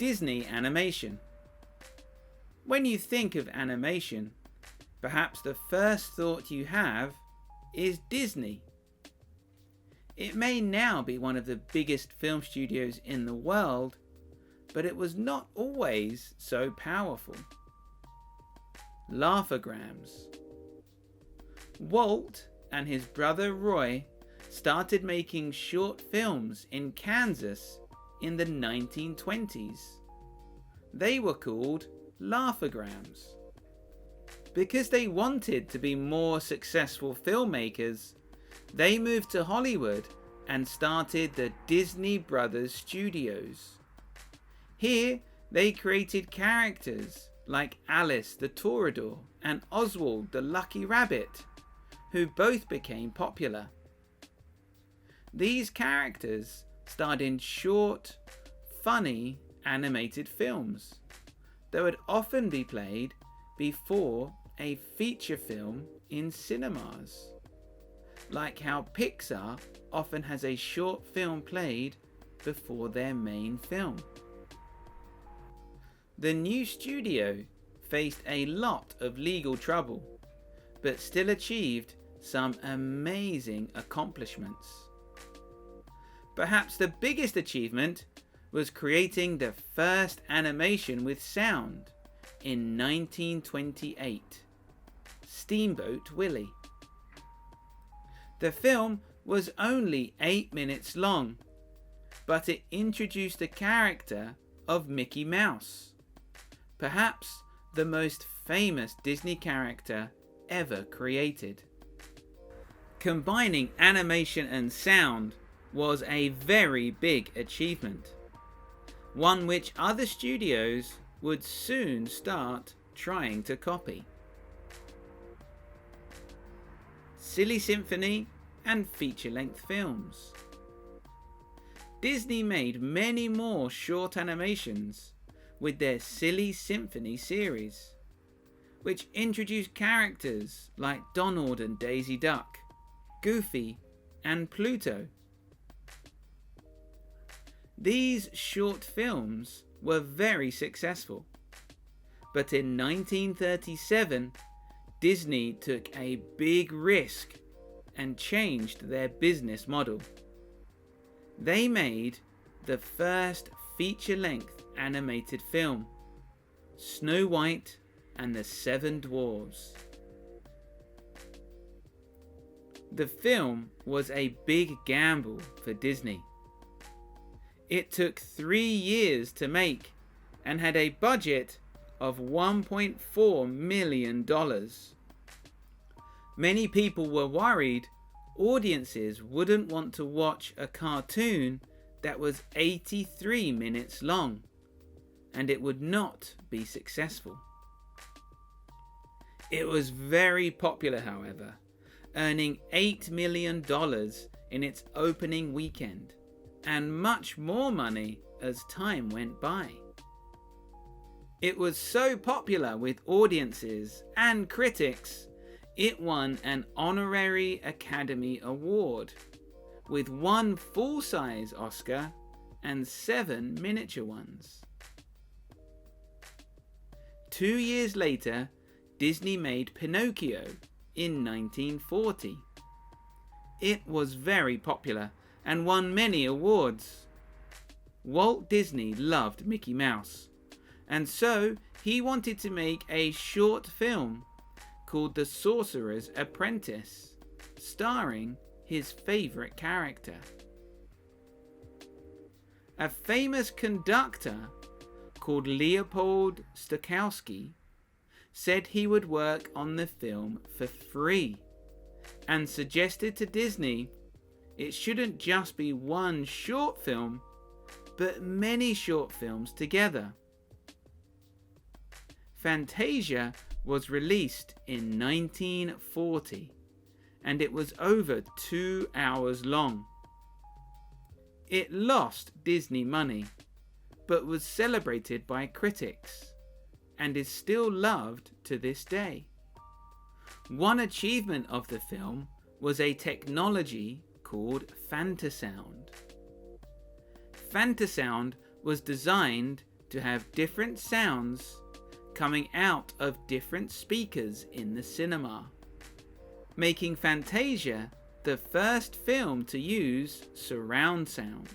Disney animation. When you think of animation, perhaps the first thought you have is Disney. It may now be one of the biggest film studios in the world, but it was not always so powerful. Laugh-o-grams. Walt and his brother Roy started making short films in Kansas in the 1920s. They were called laugh-o-grams. Because they wanted to be more successful filmmakers, they moved to Hollywood and started the Disney Brothers Studios. Here, they created characters like Alice the Toreador and Oswald the Lucky Rabbit, who both became popular. These characters starred in short, funny animated films that would often be played before a feature film in cinemas, like how Pixar often has a short film played before their main film. The new studio faced a lot of legal trouble, but still achieved some amazing accomplishments. Perhaps the biggest achievement was creating the first animation with sound in 1928, Steamboat Willie. The film was only 8 minutes long, but it introduced the character of Mickey Mouse, perhaps the most famous Disney character ever created. Combining animation and sound was a very big achievement, one which other studios would soon start trying to copy. Silly Symphony and feature-length films. Disney made many more short animations with their Silly Symphony series, which introduced characters like Donald and Daisy Duck, Goofy and Pluto. These short films were very successful, but in 1937 Disney took a big risk and changed their business model. They made the first feature-length animated film, Snow White and the Seven Dwarves. The film was a big gamble for Disney. It took 3 years to make and had a budget of $1.4 million. Many people were worried audiences wouldn't want to watch a cartoon that was 83 minutes long, and it would not be successful. It was very popular, however, earning $8 million in its opening weekend, and much more money as time went by. It was so popular with audiences and critics, it won an honorary Academy Award, with 1 full-size Oscar and 7 miniature ones. 2 years later, Disney made Pinocchio in 1940. It was very popular and won many awards. Walt Disney loved Mickey Mouse, and so he wanted to make a short film called The Sorcerer's Apprentice, starring his favorite character. A famous conductor called Leopold Stokowski said he would work on the film for free, and suggested to Disney it shouldn't just be one short film, but many short films together. Fantasia was released in 1940, and it was over 2 hours long. It lost Disney money, but was celebrated by critics, and is still loved to this day. One achievement of the film was a technology called Fantasound. Fantasound was designed to have different sounds coming out of different speakers in the cinema, making Fantasia the first film to use surround sound.